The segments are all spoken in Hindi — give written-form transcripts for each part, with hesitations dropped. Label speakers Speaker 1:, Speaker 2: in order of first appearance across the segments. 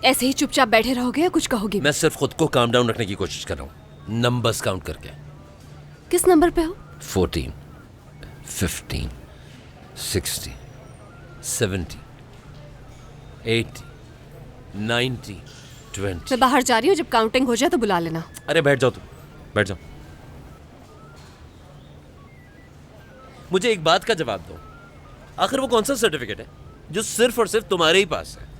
Speaker 1: ऐसे ही चुपचाप बैठे रहोगे या कुछ कहोगे?
Speaker 2: मैं सिर्फ खुद को काम डाउन रखने की कोशिश कर रहा हूँ, नंबर्स काउंट करके।
Speaker 1: किस नंबर पे हो?
Speaker 2: 14, 15, 16, 70, 80, 90, 20।
Speaker 1: मैं बाहर जा रही हूँ, जब काउंटिंग हो जाए तो बुला लेना।
Speaker 2: अरे बैठ जाओ तुम, बैठ जाओ। मुझे एक बात का जवाब दो, आखिर वो कौन सा सर्टिफिकेट है जो सिर्फ और सिर्फ तुम्हारे ही पास है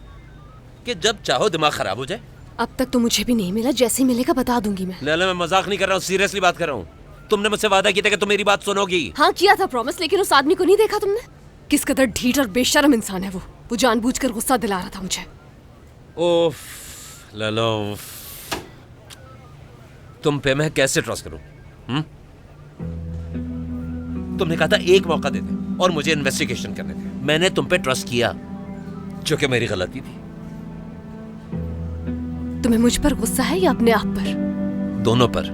Speaker 2: कि जब चाहो दिमाग खराब हो जाए?
Speaker 1: अब तक तो मुझे भी नहीं मिला, जैसे ही मिलेगा बता दूंगी मैं।
Speaker 2: लैला, मैं मजाक नहीं कर रहा हूँ, सीरियसली बात कर रहा हूँ। तुमने मुझसे वादा किया था कि तुम मेरी बात सुनोगी।
Speaker 1: हाँ किया था प्रॉमिस, लेकिन उस आदमी को नहीं देखा तुमने? किस कदर ढीठ और बेशर्म इंसान है वो जानबूझकर गुस्सा दिला रहा था मुझे।
Speaker 2: ओफ लैला, तुम पे मैं कैसे ट्रस्ट करूं? तुमने कहा था एक मौका दे दे और मुझे इन्वेस्टिगेशन करने दे। मैंने तुम पे ट्रस्ट किया, जो कि मेरी गलती थी।
Speaker 1: तुम्हें मुझ पर गुस्सा है या अपने आप पर?
Speaker 2: दोनों पर।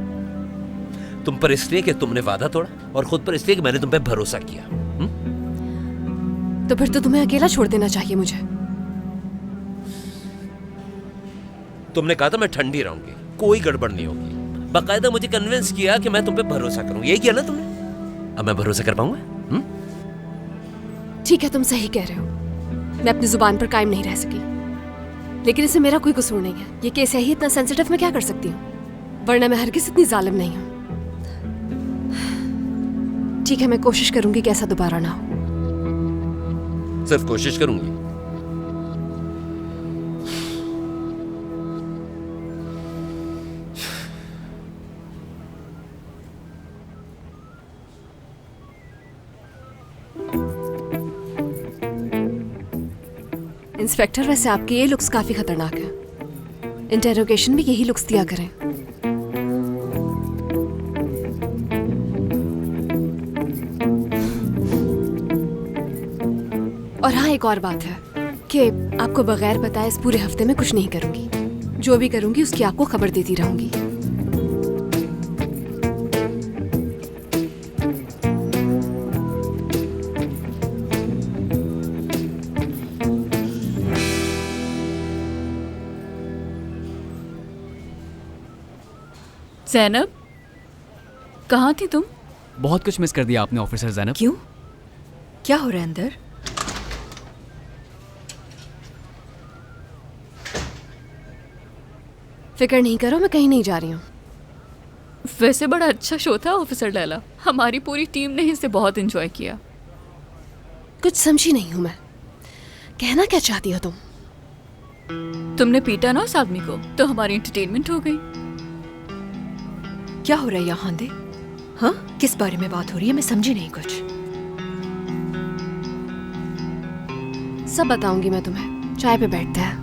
Speaker 2: तुम पर इसलिए कि तुमने वादा तोड़ा, और खुद पर इसलिए कि मैंने तुम पे भरोसा किया।
Speaker 1: तो फिर तो तुम्हें अकेला छोड़ देना चाहिए मुझे।
Speaker 2: तुमने कहा था मैं ठंडी रहूंगी, कोई गड़बड़ नहीं होगी। बाकायदा मुझे कन्विंस किया कि मैं तुम पे भरोसा करूं। यही किया ना तुमने? अब मैं भरोसा कर पाऊंगा?
Speaker 1: ठीक है, तुम सही कह रहे हो, मैं अपनी जुबान पर कायम नहीं रह सकी, लेकिन इससे मेरा कोई कसूर नहीं है। ये केस है ही इतना सेंसिटिव, मैं क्या कर सकती हूँ? वरना मैं हरगिज़ इतनी जालिम नहीं हूँ। ठीक है, मैं कोशिश करूंगी कि ऐसा दोबारा ना हो।
Speaker 2: सिर्फ कोशिश करूंगी?
Speaker 1: इंस्पेक्टर, वैसे आपके ये लुक्स काफी खतरनाक है। इंटेरोगेशन में यही लुक्स दिया करें। और हाँ, एक और बात है कि आपको बगैर बताए इस पूरे हफ्ते में कुछ नहीं करूंगी। जो भी करूंगी उसकी आपको खबर देती रहूंगी।
Speaker 3: ज़ैनब, कहाँ थी तुम?
Speaker 4: बहुत कुछ मिस कर दिया आपने ऑफिसर ज़ैनब।
Speaker 5: क्यों? क्या हो रहा है अंदर?
Speaker 1: फिक्र नहीं करो, मैं कहीं नहीं जा रही हूँ।
Speaker 3: वैसे बड़ा अच्छा शो था ऑफिसर लैला, हमारी पूरी टीम ने इसे बहुत एंजॉय किया।
Speaker 1: कुछ समझी नहीं हूँ मैं, कहना क्या चाहती हो तुम?
Speaker 3: तुमने पीटा ना उस आदमी को, तो हमारी एंटरटेनमेंट हो गई।
Speaker 5: क्या हो रहा है यहाँ दे? हाँ, किस बारे में बात हो रही है? मैं समझी नहीं कुछ।
Speaker 1: सब बताऊंगी मैं तुम्हें, चाय पे बैठते हैं।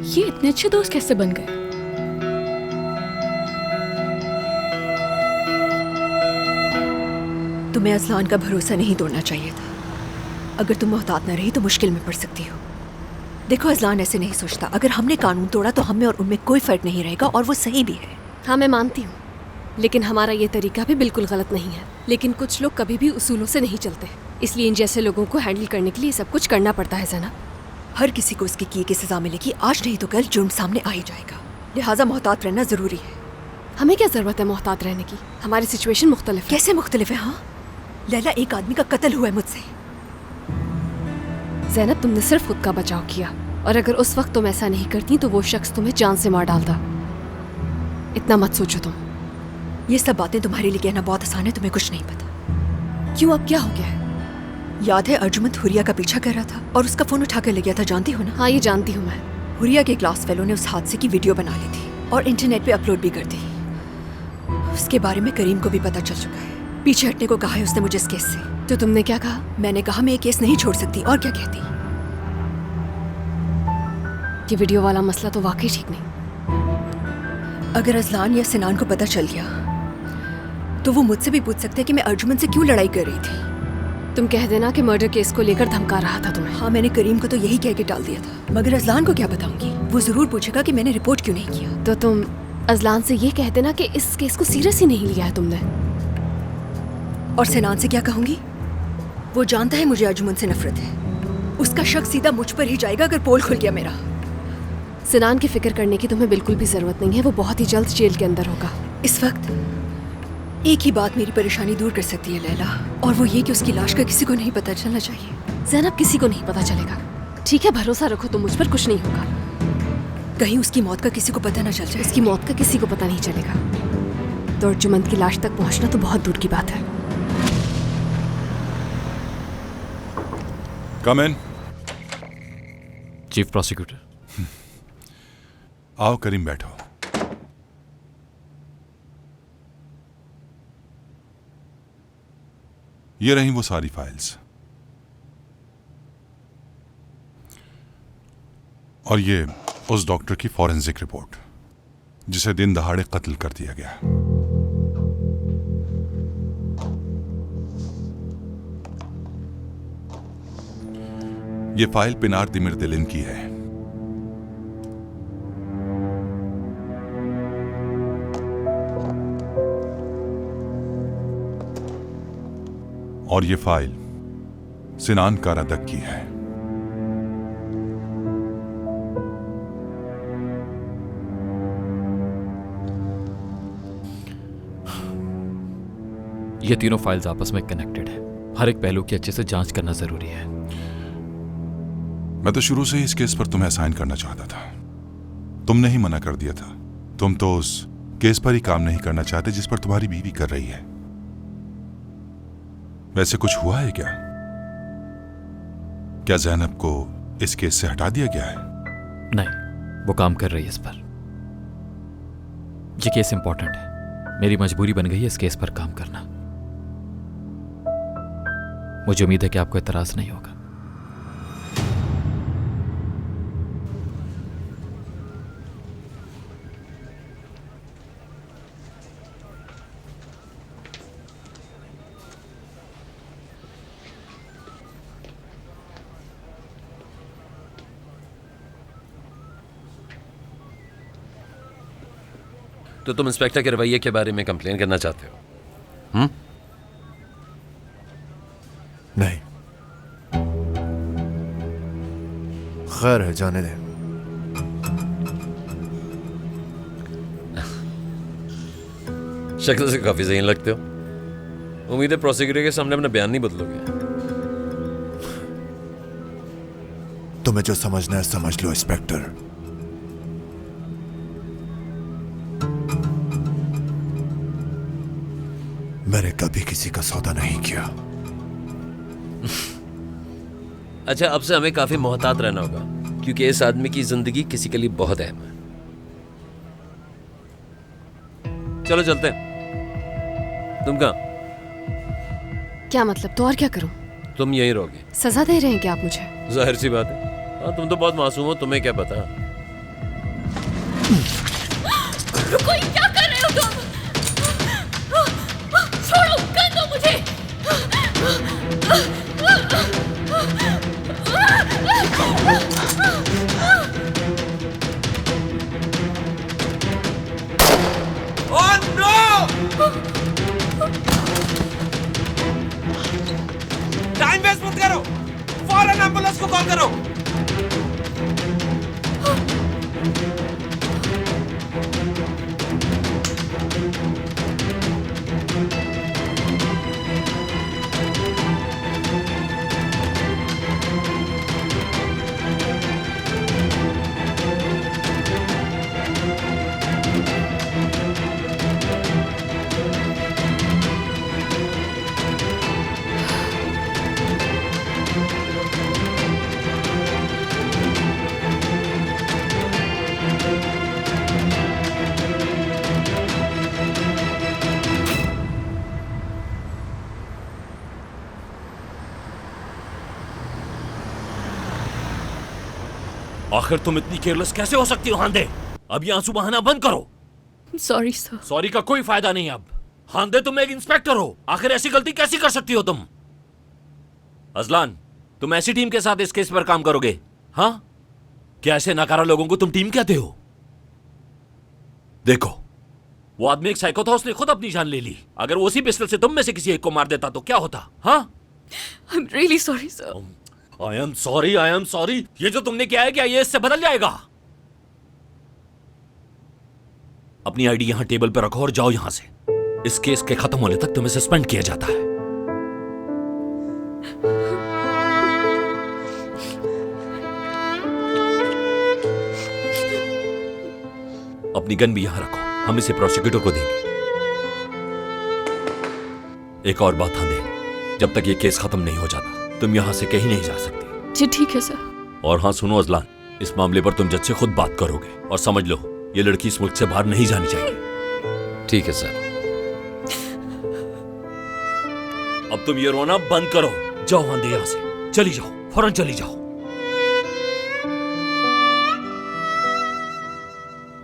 Speaker 3: ये इतने अच्छे दोस्त कैसे बन गए?
Speaker 5: तुम्हें अज़लान का भरोसा नहीं तोड़ना चाहिए था। अगर तुम मोहतात न रही तो मुश्किल में पड़ सकती हो। देखो, अज़लान ऐसे नहीं सोचता। अगर हमने कानून तोड़ा तो हमें और उनमें कोई फर्क नहीं रहेगा, और वो सही भी है।
Speaker 1: हाँ, मैं मानती हूँ, लेकिन हमारा ये तरीका भी बिल्कुल गलत नहीं है। लेकिन कुछ लोग कभी भी उसूलों से नहीं चलते, इसलिए इन जैसे लोगों को हैंडल करने के लिए सब कुछ करना पड़ता है ज़ैनब।
Speaker 5: हर किसी को उसके किए की सजा मिलेगी, आज नहीं तो कल जुर्म सामने आ ही जाएगा। लिहाजा मोहतात रहना जरूरी है।
Speaker 1: हमें क्या जरूरत है मोहतात रहने की? हमारी सिचुएशन मुख्तलिफ है।
Speaker 5: कैसे मुख्तलिफ है? हाँ, लैला, एक आदमी का कत्ल हुआ है मुझसे।
Speaker 1: ज़ैनब, तुमने सिर्फ खुद का बचाव किया, और अगर उस वक्त तुम ऐसा नहीं करती तो वो शख्स तुम्हें जान से मार डालता। इतना मत सोचो तुम।
Speaker 5: ये सब बातें तुम्हारे लिए कहना बहुत आसान है, तुम्हें कुछ नहीं पता।
Speaker 1: क्यों, अब क्या हो गया है?
Speaker 5: याद है अर्जुमंद हुरिया का पीछा कर रहा था और उसका फोन उठा कर ले गया था, जानती हो ना?
Speaker 1: हाँ, ये जानती हूँ मैं।
Speaker 5: हुरिया के क्लास फेलो ने उस हादसे की वीडियो बना ली थी और इंटरनेट पे अपलोड भी कर दी। उसके बारे में करीम को भी पता चल चुका है। पीछे हटने को कहा है उसने मुझे इस केस से।
Speaker 1: तो तुमने क्या कहा?
Speaker 5: मैंने कहा मैं ये केस नहीं छोड़ सकती, और क्या कहती।
Speaker 1: ये वीडियो वाला मसला तो वाकई ठीक नहीं।
Speaker 5: अगर अज़लान या सिनान को पता चल गया तो वो मुझसे भी पूछ सकते हैं कि मैं अर्जुमन से क्यों लड़ाई कर रही थी।
Speaker 1: तुम कह देना कि मर्डर केस को लेकर धमका रहा था तुम्हें।
Speaker 5: हाँ, मैंने करीम को तो यही कह के टाल दिया था, मगर अज़लान को क्या बताऊंगी? वो जरूर पूछेगा कि मैंने रिपोर्ट क्यों नहीं किया।
Speaker 1: तो तुम अजलान से ये कह देना कि इस केस को सीरियस ही नहीं लिया है तुमने।
Speaker 5: और सिनान से क्या कहूंगी? वो जानता है मुझे अर्जुमन से नफरत है। उसका शक सीधा मुझ पर ही जाएगा अगर पोल खुल गया मेरा।
Speaker 1: सिनान की फिक्र करने की तुम्हें बिल्कुल भी जरूरत नहीं है, वो बहुत ही जल्द जेल के अंदर होगा।
Speaker 5: इस वक्त एक ही बात मेरी परेशानी दूर कर सकती है लैला, और वो ये कि उसकी लाश का किसी को नहीं पता चलना चाहिए।
Speaker 1: ज़ैनब, किसी को नहीं पता चलेगा, ठीक है? भरोसा रखो तुम मुझ पर, कुछ नहीं होगा।
Speaker 5: कहीं उसकी मौत का किसी को पता ना चल जाए।
Speaker 1: उसकी मौत का किसी को पता नहीं चलेगा तो अर्जुमंद की लाश तक पहुंचना तो बहुत दूर की बात है।
Speaker 6: Come in.
Speaker 4: Chief prosecutor.
Speaker 6: आओ करीम, बैठो। ये रही वो सारी फाइल्स, और ये उस डॉक्टर की फॉरेंसिक रिपोर्ट जिसे दिन दहाड़े कत्ल कर दिया गया। ये फाइल पिनार दिमिर दिलिन की है। और ये फाइल सिनान कारादक की है।
Speaker 4: ये तीनों फाइल्स आपस में कनेक्टेड है। हर एक पहलू की अच्छे से जांच करना जरूरी है।
Speaker 6: मैं तो शुरू से ही इस केस पर तुम्हें असाइन करना चाहता था, तुमने ही मना कर दिया था। तुम तो उस केस पर ही काम नहीं करना चाहते जिस पर तुम्हारी बीवी कर रही है। वैसे कुछ हुआ है क्या? क्या ज़ैनब को इस केस से हटा दिया गया है?
Speaker 4: नहीं, वो काम कर रही है इस पर। ये केस इंपॉर्टेंट है, मेरी मजबूरी बन गई है इस केस पर काम करना। मुझे उम्मीद है कि आपको एतराज नहीं होगा।
Speaker 2: तो तुम इंस्पेक्टर के रवैये के बारे में कंप्लेन करना चाहते हो?
Speaker 7: नहीं, खैर है, जाने दें।
Speaker 2: शक्ल से काफी ज़हीन लगते हो। उम्मीद है प्रोसिक्यूटर के सामने अपना बयान नहीं बदलोगे।
Speaker 7: तुम्हें जो समझना है समझ लो इंस्पेक्टर। मैंने कभी किसी का सौदा नहीं किया।
Speaker 2: अच्छा, अब से हमें काफी मोहतात रहना होगा क्योंकि इस आदमी की जिंदगी किसी के लिए बहुत अहम है। चलो चलते हैं। तुम कहाँ?
Speaker 1: क्या मतलब? तो और क्या करूं?
Speaker 2: तुम यहीं रहोगे?
Speaker 1: सजा दे रहे हैं क्या आप मुझे?
Speaker 2: जाहिर सी बात है। हाँ, तुम तो बहुत मासूम हो, तुम्हें क्या पता।
Speaker 3: रुको, ये क्या कर रहे हो तुम? छोड़ो, गन दो मुझे।
Speaker 2: Oh no! टाइम वेस्ट मत करो, फौरन एम्बुलेंस को कॉल करो।
Speaker 8: आखिर तुम इतनी केयरलेस कैसे हो सकती हो हांदे? अब ये आंसू बहाना बंद करो।
Speaker 3: Sorry sir.
Speaker 8: सॉरी का कोई फायदा नहीं अब। हांदे, तुम एक इंस्पेक्टर हो, आखिर ऐसी गलती कैसी कर सकती हो तुम? अजलान, तुम ऐसी टीम के साथ इस केस पर काम करोगे? हाँ, क्या ऐसे नकारा लोगों को तुम टीम कहते हो? देखो, वो आदमी एक साइको था, उसने खुद अपनी जान ले ली। अगर वो उसी पिस्टल से तुम में से किसी एक को मार देता तो क्या होता? हाँ?
Speaker 3: I'm really sorry, sir.
Speaker 8: I am sorry. ये जो तुमने किया है, क्या ये इससे बदल जाएगा? अपनी आईडी यहां टेबल पर रखो और जाओ यहां से। इस केस के खत्म होने तक तुम्हें सस्पेंड किया जाता है। अपनी गन भी यहां रखो, हम इसे प्रोसिक्यूटर को देंगे। एक और बात ध्यान दे, जब तक ये केस खत्म नहीं हो जाता तुम यहां से कहीं नहीं जा सकती।
Speaker 3: जी ठीक है सर।
Speaker 8: और हाँ सुनो अजलान, इस मामले पर तुम जज से खुद बात करोगे और समझ लो ये लड़की इस मुल्क से बाहर नहीं जानी चाहिए।
Speaker 2: ठीक है सर।
Speaker 8: अब तुम ये रोना बंद करो, जाओ आंधे यहां से, चली जाओ, फौरन चली जाओ।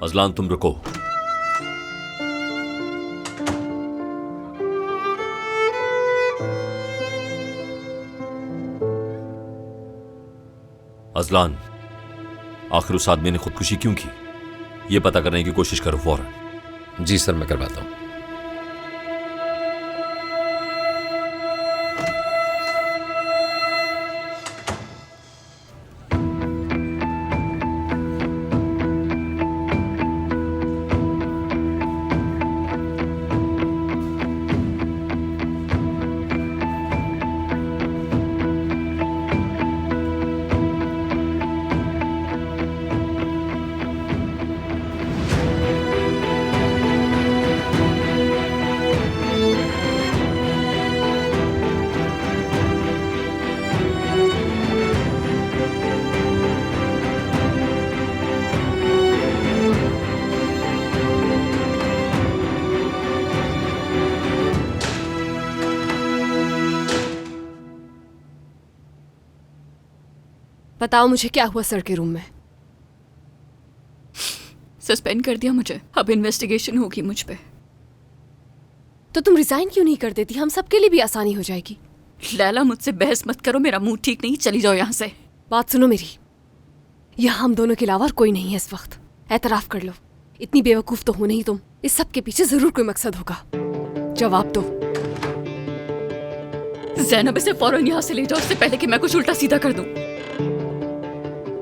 Speaker 8: अजलान तुम रुको। अजलान, आखिर उस आदमी ने खुदकुशी क्यों की, यह पता करने की कोशिश करो फौरन।
Speaker 2: जी सर, मैं करवाता हूं।
Speaker 1: बताओ मुझे क्या हुआ सर के रूम में?
Speaker 3: सस्पेंड कर दिया मुझे, अब इन्वेस्टिगेशन होगी मुझ पे।
Speaker 1: तो तुम रिजाइन क्यों नहीं कर देती? हम सबके लिए भी आसानी हो जाएगी।
Speaker 3: लैला मुझसे बहस मत करो, मेरा मूड ठीक नहीं, चली जाओ यहाँ से।
Speaker 1: बात सुनो मेरी, यहाँ हम दोनों के अलावा और कोई नहीं है इस वक्त। एतराफ कर लो, इतनी बेवकूफ तो हो नहीं तुम। इस सब के पीछे जरूर कोई मकसद होगा। जवाब दो।
Speaker 3: ज़ैनब, इसे फौरन यहाँ से ले जाओ, इससे पहले कि मैं कुछ उल्टा सीधा कर दूं।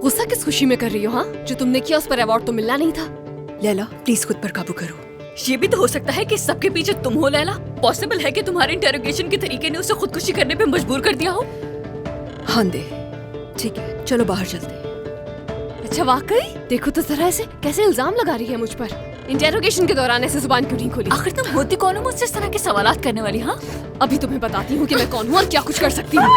Speaker 1: गुस्सा किस खुशी में कर रही हो? हाँ, जो तुमने किया उस पर अवार्ड तो मिलना नहीं था।
Speaker 5: लैला प्लीज खुद पर काबू करो।
Speaker 3: ये भी तो हो सकता है कि सबके पीछे तुम हो लैला। पॉसिबल है कि तुम्हारे इंटेरोगेशन के तरीके ने उसे खुदकुशी करने पे मजबूर कर दिया हो।
Speaker 5: हाँ दे, ठीक है, चलो बाहर चलते हैं।
Speaker 1: अच्छा वाकई? देखो तो जरा ऐसे कैसे इल्जाम लगा रही है मुझ पर। इंटेरोगेशन के दौरान ऐसे जुबान क्यों नहीं खोली?
Speaker 3: आखिर तुम होती कौन हो मुझसे इस तरह के सवालात करने वाली? हाँ,
Speaker 1: अभी तुम्हें बताती हूँ कि मैं कौन हूँ और क्या कुछ कर सकती हूँ।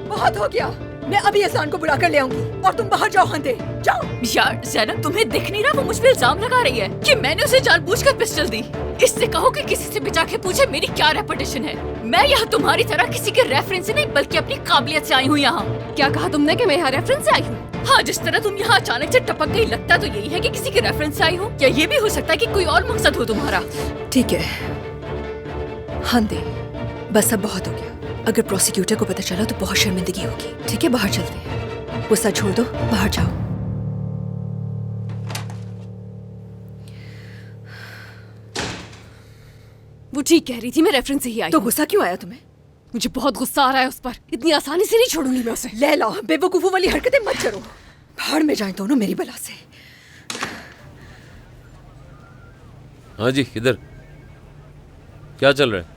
Speaker 5: बहुत हो गया, मैं अभी अहसान को बुला कर ले आऊंगी और तुम बाहर जाओ। हंदे जाओ।
Speaker 3: यार ज़ैनब, तुम्हें दिख नहीं रहा वो मुझ पे इल्जाम लगा रही है कि मैंने उसे जानबूझकर पिस्टल दी। इससे कहो कि किसी से बचा के पूछे मेरी क्या रेपुटेशन है। मैं यहाँ तुम्हारी तरह किसी के रेफरेंस से नहीं बल्कि अपनी काबिलियत से आई हूँ यहाँ।
Speaker 1: क्या कहा तुमने कि मैं यहाँ रेफरेंस से आई हूँ?
Speaker 3: हाँ, जिस तरह तुम यहाँ अचानक से टपक गई, लगता तो यही है कि किसी के रेफरेंस से आई हो, या ये भी हो सकता है कि कोई और मकसद हो तुम्हारा।
Speaker 5: ठीक है हंदे, बस अब बहुत हो गया। अगर प्रोसिक्यूटर को पता चला तो बहुत शर्मिंदगी होगी। ठीक है, बाहर चलते हैं। गुस्सा छोड़ दो, बाहर जाओ।
Speaker 1: वो ठीक कह रही थी, मैं रेफरेंस से ही आई
Speaker 5: तो
Speaker 1: हूँ।
Speaker 5: गुस्सा क्यों आया तुम्हें?
Speaker 1: मुझे बहुत गुस्सा आ रहा है उस पर। इतनी आसानी से नहीं छोड़ूंगी मैं उसे।
Speaker 5: लैला, बेवकूफों वाली हरकतें मत करो। भाड़ में जाए दोनों मेरी बला से।
Speaker 2: हाँ जी, इधर क्या चल रहा है?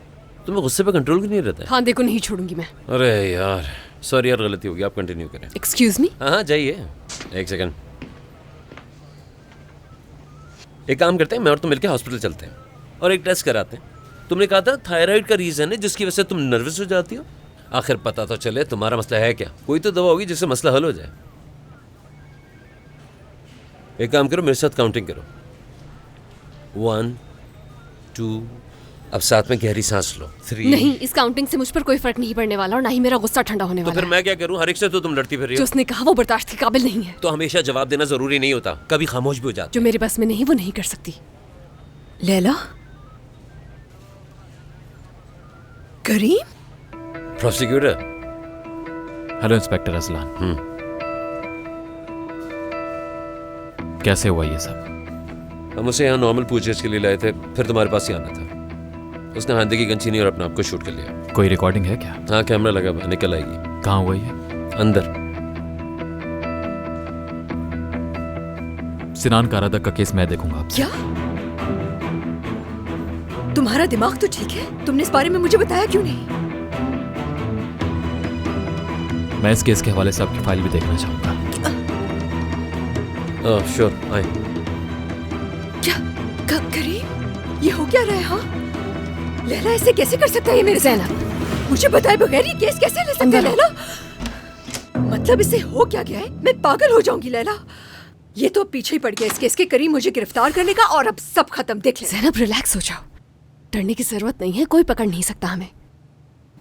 Speaker 2: तुम्हें गुस्से पे कंट्रोल क्यों नहीं रहता है?
Speaker 1: हाँ देखो, नहीं छोड़ूंगी मैं।
Speaker 2: अरे यार, सॉरी यार, गलती हो गई। आप कंटिन्यू करें।
Speaker 1: Excuse me.
Speaker 2: हाँ जाइए, एक सेकंड। एक काम करते हैं, मैं और तुम मिलकर हॉस्पिटल चलते हैं और एक टेस्ट कराते हैं। तुमने कहा था थायराइड का रीजन है जिसकी वजह से तुम नर्वस हो जाती हो। आखिर पता तो चले तुम्हारा मसला है क्या। कोई तो दवा होगी जिससे मसला हल हो जाए। एक काम करो, मेरे साथ काउंटिंग करो। 1 2, अब साथ में गहरी सांस लो। 3।
Speaker 1: नहीं, इस काउंटिंग से मुझ पर कोई फर्क नहीं पड़ने वाला और ना ही मेरा गुस्सा ठंडा होने
Speaker 2: तो
Speaker 1: वाला
Speaker 2: फिर मैं क्या करूं? हर एक से तो तुम लड़ती फिर रही
Speaker 1: जो
Speaker 2: हो।
Speaker 1: उसने कहा वो बर्दाश्त के काबिल नहीं है।
Speaker 2: तो हमेशा जवाब देना जरूरी नहीं होता, कभी खामोश भी हो जाता।
Speaker 1: जो मेरे बस में नहीं वो नहीं कर सकती।
Speaker 5: लैला, करीम,
Speaker 2: प्रोसिक्यूटर।
Speaker 4: Hello inspector Azlan. कैसे हुआ ये सब?
Speaker 2: हम उसे यहाँ नॉर्मल पूछताछ के लिए लाए थे, फिर तुम्हारे पास ही आना था। उसने हांदे की गन छीनी और अपने आप को शूट कर लिया।
Speaker 4: कोई रिकॉर्डिंग है क्या?
Speaker 2: हाँ, कैमरा लगा हुआ है, निकल आएगी।
Speaker 4: कहाँ हुआ ये?
Speaker 2: अंदर।
Speaker 4: सिनान कारादक का केस मैं देखूंगा आपसे।
Speaker 5: क्या? तुम्हारा दिमाग तो ठीक है? तुमने इस बारे में मुझे बताया क्यों नहीं?
Speaker 4: मैं इस केस के हवाले से आपकी फाइल भी देखना चाहूंगा।
Speaker 2: श्योर, आए।
Speaker 5: क्या? करीम, ये हो क्या रहा है? हाँ, लैला ऐसे कैसे कर सकता है ये मेरे साथ?
Speaker 1: ज़ैनब,
Speaker 5: मुझे बताए बगैर ये केस कैसे ले सकता है लैला? मतलब इसे हो क्या गया है? मैं पागल हो जाऊंगी लैला। ये तो अब पीछे ही पड़ गया इस केस के। करीम मुझे गिरफ्तार करने का और अब सब खत्म। देख ले
Speaker 1: ज़ैनब रिलैक्स हो जाओ, डरने की जरूरत नहीं है, कोई पकड़ नहीं सकता हमें।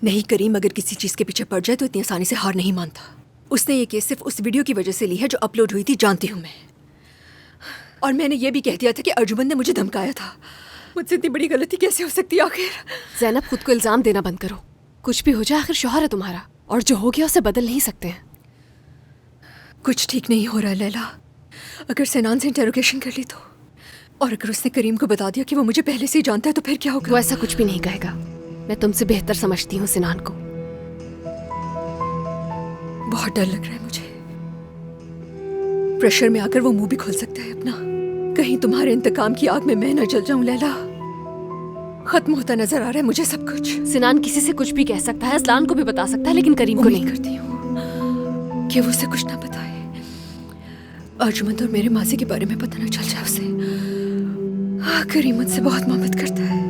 Speaker 5: नहीं करीम, अगर किसी चीज के पीछे पड़ जाए तो इतनी आसानी से हार नहीं मानता। उसने ये केस सिर्फ उस वीडियो की वजह से ली है जो अपलोड हुई थी, जानती हूँ मैं। और मैंने ये भी कह दिया था कि अर्जुमन ने मुझे धमकाया था। मुझसे इतनी बड़ी गलती कैसे हो सकती है आखिर?
Speaker 1: ज़ैनब, खुद को इल्जाम देना बंद करो। कुछ भी हो जाए, आखिर शौहर है तुम्हारा, और जो हो गया उसे बदल नहीं सकते हैं।
Speaker 5: कुछ ठीक नहीं हो रहा है लैला। अगर सैनान से इंटेरोगेशन कर ली तो, और अगर उसने करीम को बता दिया कि वो मुझे पहले से ही जानता है तो फिर क्या होगा?
Speaker 1: वो ऐसा कुछ भी नहीं कहेगा। मैं तुमसे बेहतर समझती हूँ सिनान को।
Speaker 5: बहुत डर लग रहा है मुझे। प्रेशर में आकर वो मुंह भी खोल सकता है अपना। कहीं तुम्हारे इंतकाम की आग में मैं न जल जाऊं लैला। खत्म होता नजर आ रहा है मुझे सब कुछ।
Speaker 1: सिनान किसी से कुछ भी कह सकता है, असलान को भी बता सकता है, लेकिन करीम को नहीं।
Speaker 5: करती हूँ कि वो उसे कुछ ना बताए। अर्जुमन और मेरे माजी के बारे में पता न चल जाए उसे। करीम मुझसे बहुत मोहब्बत करता है।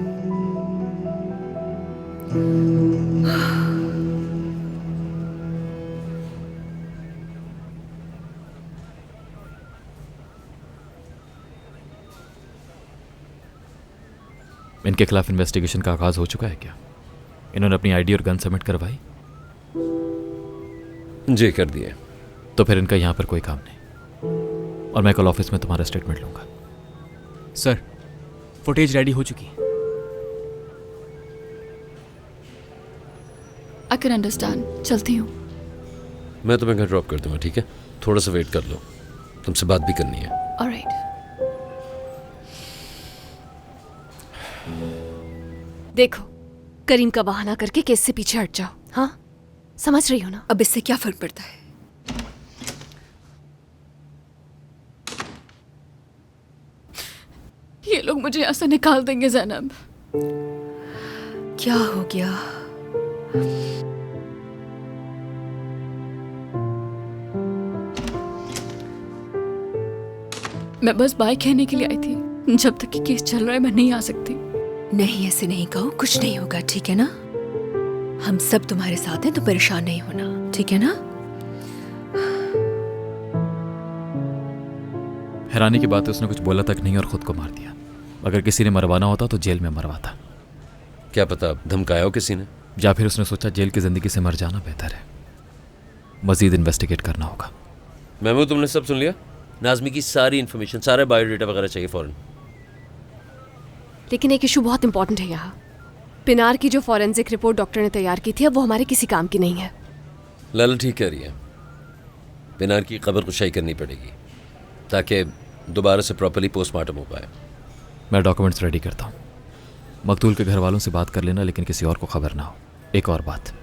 Speaker 4: इनके खिलाफ इन्वेस्टिगेशन का आगाज हो चुका है क्या? इन्होंने अपनी आईडी और गन सबमिट करवाई?
Speaker 2: जी, कर दिए।
Speaker 4: तो फिर इनका यहाँ पर कोई काम नहीं, और मैं कल ऑफिस में तुम्हारा स्टेटमेंट लूंगा।
Speaker 9: सर, फुटेज रेडी हो चुकी है।
Speaker 3: I can understand. चलती हूँ।
Speaker 2: मैं तुम्हें घर ड्रॉप कर दूंगा, ठीक है? थोड़ा सा वेट कर लो, तुमसे बात भी करनी है।
Speaker 3: ऑलराइट।
Speaker 1: देखो, करीम का बहाना करके केस से पीछे हट जाओ। हाँ, समझ रही हो ना?
Speaker 5: अब इससे क्या फर्क पड़ता है?
Speaker 3: ये लोग मुझे यहाँ से निकाल देंगे ज़ैनब।
Speaker 5: क्या हो गया?
Speaker 3: मैं बस बाइक कहने के लिए आई थी। जब तक कि केस चल रहा है मैं नहीं आ सकती।
Speaker 5: नहीं, ऐसे नहीं कहो। कुछ नहीं होगा, ठीक है ना? हम सब तुम्हारे साथ हैं, तो परेशान नहीं होना, ठीक है ना?
Speaker 4: हैरानी की बात है, उसने कुछ बोला तक नहीं और खुद को मार दिया। अगर किसी ने मरवाना होता तो जेल में मरवाता।
Speaker 2: क्या पता धमकाया हो किसी ने,
Speaker 4: या फिर उसने सोचा जेल की जिंदगी से मर जाना बेहतर है। मजीद इन्वेस्टिगेट करना होगा।
Speaker 2: महमूद, तुमने सब सुन लिया? नाज़मी की सारी इन्फॉर्मेशन, सारे बायोडेटा वगैरह चाहिए फौरन।
Speaker 1: लेकिन एक इशू बहुत इंपॉर्टेंट है यहाँ। पिनार की जो फॉरेंसिक रिपोर्ट डॉक्टर ने तैयार की थी, अब वो हमारे किसी काम की नहीं है।
Speaker 2: लाला ठीक कह रही है। पिनार की कब्र कुशाई करनी पड़ेगी ताकि दोबारा से प्रॉपर्ली पोस्टमार्टम हो पाए।
Speaker 4: मैं डॉक्यूमेंट्स रेडी करता हूँ। मकतूल के घर वालों से बात कर लेना, लेकिन किसी और को खबर ना हो। एक और बात,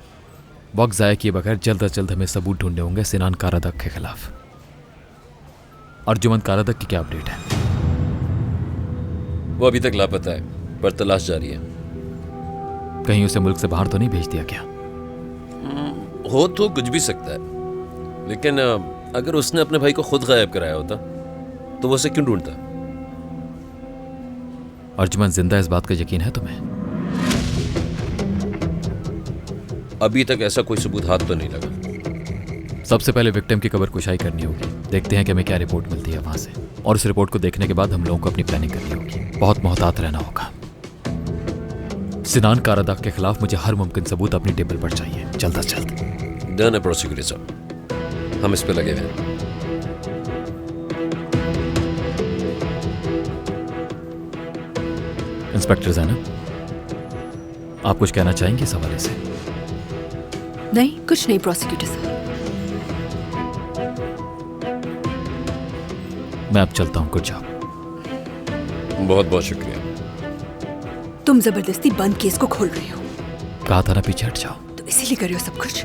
Speaker 4: वक्त ज़ाया किए बगैर जल्द अज जल्द हमें सबूत ढूंढने होंगे सिनान कारादक के खिलाफ। अर्जुमन कारादक की क्या अपडेट है?
Speaker 2: वो अभी तक लापता है, पर तलाश जारी है।
Speaker 4: कहीं उसे मुल्क से बाहर तो नहीं भेज दिया क्या?
Speaker 2: हो तो कुछ भी सकता है, लेकिन अगर उसने अपने भाई को खुद गायब कराया होता तो वो उसे क्यों ढूंढता?
Speaker 4: अर्जुमन जिंदा, इस बात का यकीन है तुम्हें?
Speaker 2: अभी तक ऐसा कोई सबूत हाथ तो नहीं लगा।
Speaker 4: सबसे पहले विक्टिम की कब्र कुशाई करनी होगी। देखते हैं कि हमें क्या रिपोर्ट मिलती है वहां से, और उस रिपोर्ट को देखने के बाद हम लोगों को अपनी प्लानिंग करनी होगी। बहुत मोहतात रहना होगा। सिनान कारादक के खिलाफ मुझे हर मुमकिन सबूत अपनी टेबल पर चाहिए, जल्द अज जल्द।
Speaker 2: डन है प्रोसिक्यूटर साहब, हम इस पे लगे हैं।
Speaker 4: इंस्पेक्टर ज़ैनब, आप कुछ कहना चाहेंगे इस हवाले से?
Speaker 5: नहीं, कुछ नहीं प्रोसिक्यूटर साहब।
Speaker 4: मैं अब चलता हूँ, गुड जॉब।
Speaker 2: बहुत बहुत शुक्रिया।
Speaker 5: तुम जबरदस्ती बंद केस को खोल रही हो।
Speaker 4: कहा था ना पीछे हट जाओ।
Speaker 5: तो इसीलिए कर रही हो सब कुछ,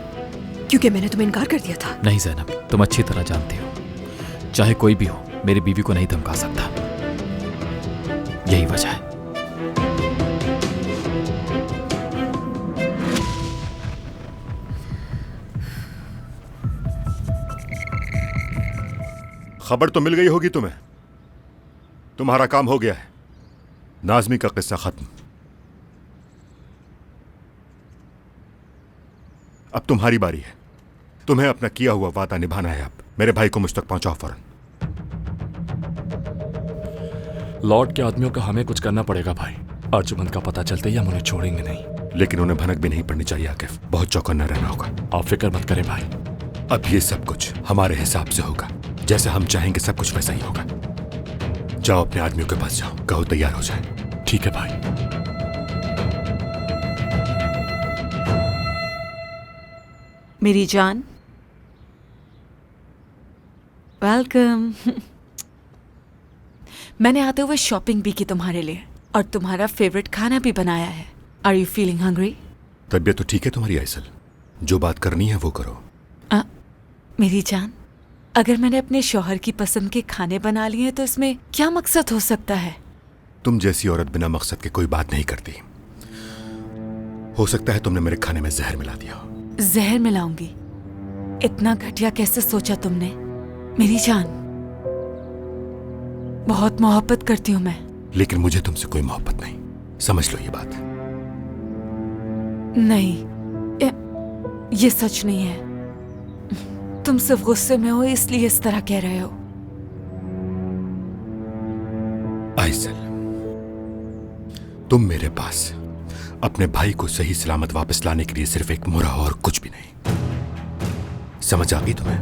Speaker 5: क्योंकि मैंने तुम्हें इनकार कर दिया था।
Speaker 4: नहीं ज़ैनब, तुम अच्छी तरह जानती हो चाहे कोई भी हो मेरी बीवी को नहीं धमका सकता। यही वजह है।
Speaker 10: खबर तो मिल गई होगी तुम्हें। तुम्हारा काम हो गया है। नाज़मी का किस्सा खत्म। अब तुम्हारी बारी है। तुम्हें अपना किया हुआ वादा निभाना है। अब मेरे भाई को मुझ तक पहुंचाओ फौरन।
Speaker 11: लॉर्ड के आदमियों का हमें कुछ करना पड़ेगा भाई। अर्जुमंद का पता चलते ही हम उन्हें छोड़ेंगे नहीं।
Speaker 10: लेकिन उन्हें भनक भी नहीं पड़नी चाहिए आकिफ। बहुत चौकन्ना रहना होगा।
Speaker 11: आप फिक्र मत करें भाई।
Speaker 10: अब ये सब कुछ हमारे हिसाब से होगा। जैसे हम चाहेंगे सब कुछ वैसा ही होगा। जाओ अपने आदमियों के पास जाओ, कहो तैयार हो जाए।
Speaker 11: ठीक है भाई।
Speaker 12: मेरी जान, वेलकम। मैंने आते हुए शॉपिंग भी की तुम्हारे लिए और तुम्हारा फेवरेट खाना भी बनाया है। Are you feeling hungry?
Speaker 10: तबीयत तो ठीक है तुम्हारी आइसल। जो बात करनी है वो करो।
Speaker 12: मेरी जान, अगर मैंने अपने शौहर की पसंद के खाने बना लिए हैं तो इसमें क्या मकसद हो सकता है?
Speaker 10: तुम जैसी औरत बिना मकसद के कोई बात नहीं करती। हो सकता है तुमने मेरे खाने में जहर मिला दिया हो।
Speaker 12: जहर मिलाऊंगी? इतना घटिया कैसे सोचा तुमने? मेरी जान, बहुत मोहब्बत करती हूं मैं।
Speaker 10: लेकिन मुझे तुमसे कोई मोहब्बत नहीं, समझ लो ये बात।
Speaker 12: नहीं, ये सच नहीं है। तुम सिर्फ गुस्से में हो इसलिए इस तरह कह रहे हो।
Speaker 10: आइसल, तुम मेरे पास अपने भाई को सही सलामत वापस लाने के लिए सिर्फ एक मुरा और कुछ भी नहीं। समझ आ गई तुम्हें?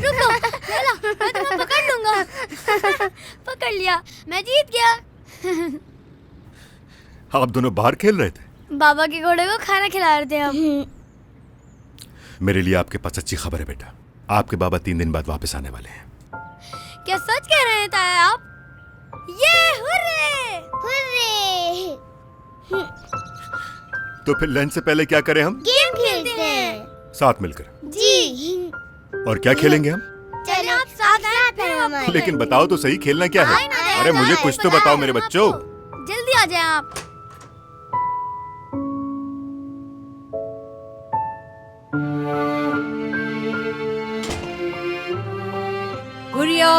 Speaker 13: रुको, चलो, मैं तुम्हें पकड़ लूंगा। पकड़ लिया, मैं जीत गया।
Speaker 10: आप दोनों बाहर खेल रहे थे?
Speaker 13: बाबा के घोड़े को खाना खिला रहे थे हम।
Speaker 10: मेरे लिए आपके पास अच्छी खबर है बेटा। आपके बाबा 3 दिन बाद वापस आने वाले हैं।
Speaker 13: क्या सच कह रहे हैं ताया आप? ये हुर्रे! हुर्रे!
Speaker 10: तो फिर लंच से पहले क्या करें हम?
Speaker 13: गेम खेलते हैं।
Speaker 10: साथ मिलकर?
Speaker 13: जी।
Speaker 10: और क्या खेलेंगे हम?
Speaker 13: चलो आप साथ हैं हमारे।
Speaker 10: लेकिन बताओ तो सही, खेलना क्या है? अरे मुझे कुछ तो बताओ मेरे बच्चों।
Speaker 13: जल्दी आ जाए आप।
Speaker 5: हुरिया,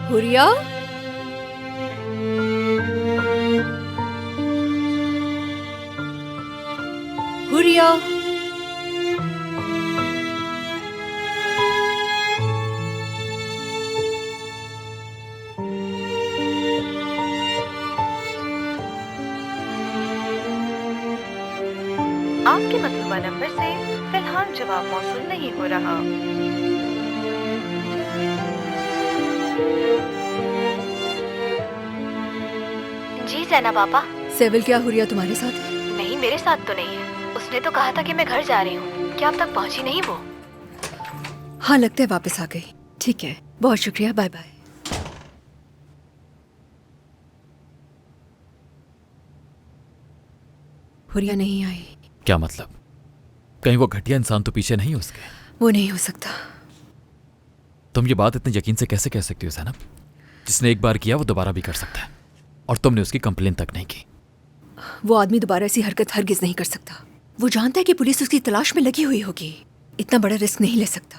Speaker 5: हुरिया, हुरिया।
Speaker 14: आपके मतलूबा नंबर से फिलहाल जवाब मौसूल नहीं हो रहा। जी ज़ैनब पापा।
Speaker 5: सेविल, क्या हुरिया तुम्हारे साथ है?
Speaker 14: नहीं, मेरे साथ तो नहीं है। उसने तो कहा था कि मैं घर जा रही हूँ। क्या अब तक पहुँची नहीं वो?
Speaker 5: हाँ, लगता है वापस आ गई। ठीक है, बहुत शुक्रिया, बाय बाय। हुरिया नहीं आई।
Speaker 4: क्या मतलब? कहीं वो घटिया इंसान तो पीछे नहीं उसके?
Speaker 5: वो नहीं हो सकता।
Speaker 4: तुम ये बात इतने यकीन से कैसे कह सकती हो ज़ैनब? जिसने एक बार किया वो दोबारा भी कर सकता है, और तुमने उसकी कंप्लेन तक नहीं की।
Speaker 5: वो आदमी दोबारा ऐसी हरकत हरगिज नहीं कर सकता। वो जानता है कि पुलिस उसकी तलाश में लगी हुई होगी। इतना बड़ा रिस्क नहीं ले सकता।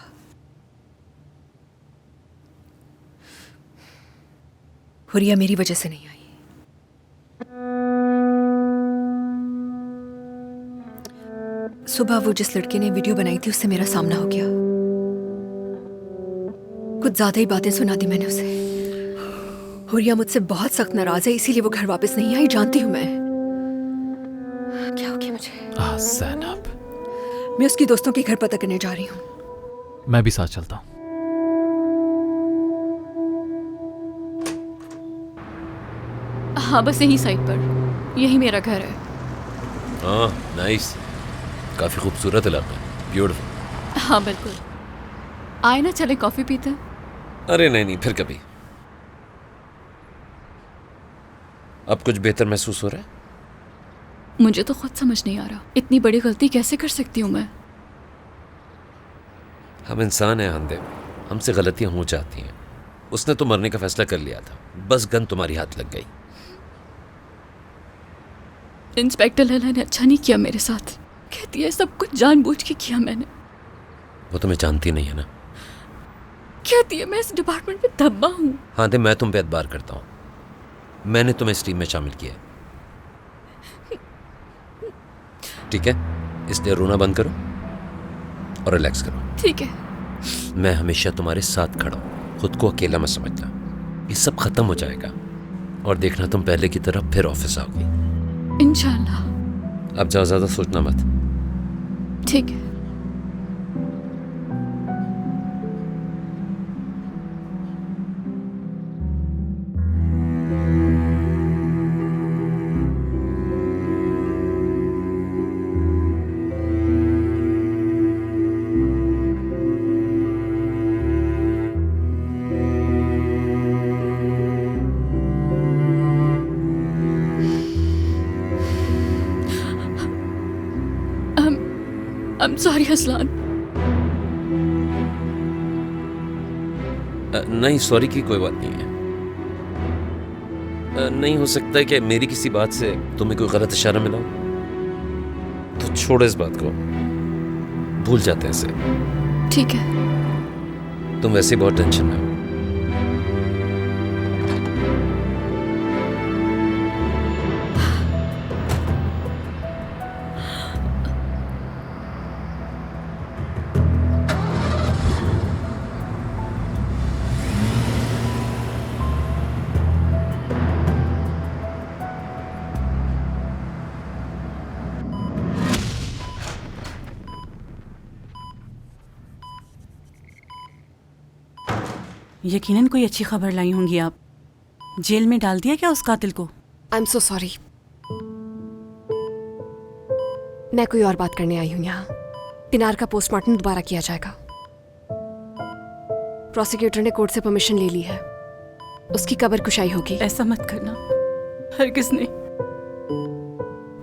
Speaker 5: हुरिया मेरी वजह से नहीं आई। सुबह वो जिस लड़के ने वीडियो बनाई थी उससे मेरा सामना हो गया। कुछ ज्यादा ही बातें सुना दी मैंने उसे। हुरिया मुझसे बहुत सख्त नाराज है, इसीलिए वो घर वापस नहीं आई। जानती हूं मैं। क्या हो गया मुझे?
Speaker 4: ज़ैनब,
Speaker 5: मैं उसकी दोस्तों के घर पता करने जा रही हूँ।
Speaker 4: मैं भी साथ चलता हूँ।
Speaker 3: हाँ, बस यही साइड पर। यही मेरा घर है।
Speaker 2: हाँ नाइस, काफ़ी खूबसूरत इलाका है, ब्यूटीफुल।
Speaker 3: हाँ बिल्कुल, आए ना चले कॉफी पीते हैं।
Speaker 2: अरे नहीं नहीं, फिर कभी। अब कुछ बेहतर महसूस हो रहा है?
Speaker 3: मुझे तो खुद समझ नहीं आ रहा, इतनी बड़ी गलती कैसे कर सकती हूँ मैं।
Speaker 2: हम इंसान हैं आंधे, हमसे गलतियां हो जाती हैं। उसने तो मरने का फैसला कर लिया था, बस गन तुम्हारी हाथ लग गई।
Speaker 3: इंस्पेक्टर लैला ने अच्छा नहीं किया मेरे साथ, कहती है सब कुछ जानबूझ के किया मैंने।
Speaker 2: वो तुम्हें जानती नहीं है ना।
Speaker 3: कहती है मैं इस डिपार्टमेंट में धब्बा हूँ।
Speaker 2: हाँ तो मैं तुम पे एतबार करता हूँ, मैंने तुम्हें इस टीम में शामिल किया है, ठीक है? इसलिए रोना बंद करो और रिलैक्स करो।
Speaker 3: ठीक है।
Speaker 2: मैं हमेशा तुम्हारे साथ खड़ा हूँ, खुद को अकेला मत समझना। ये सब खत्म हो जाएगा और देखना तुम पहले की तरह फिर ऑफिस आओगी
Speaker 3: इंशाल्लाह।
Speaker 2: अब जाओ, ज्यादा सोचना मत।
Speaker 3: ठीक है। I'm sorry Aslan.
Speaker 2: नहीं, सॉरी की कोई बात नहीं है। नहीं हो सकता है कि मेरी किसी बात से तुम्हें कोई गलत इशारा मिला हो, तो छोड़ो इस बात को, भूल जाते हैं इसे।
Speaker 3: ठीक है।
Speaker 2: तुम वैसे ही बहुत टेंशन में हो।
Speaker 15: यकीनन कोई अच्छी खबर लाई होंगी आप। जेल में डाल दिया क्या उस कातिल को?
Speaker 1: आई एम सो सॉरी, मैं कोई और बात करने आई हूँ यहाँ। पिनार का पोस्टमार्टम दोबारा किया जाएगा। प्रोसिक्यूटर ने कोर्ट से परमिशन ले ली है, उसकी कब्र कुशाई होगी।
Speaker 15: ऐसा मत करना, हरगिज़ नहीं।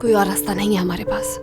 Speaker 1: कोई और रास्ता नहीं है हमारे पास।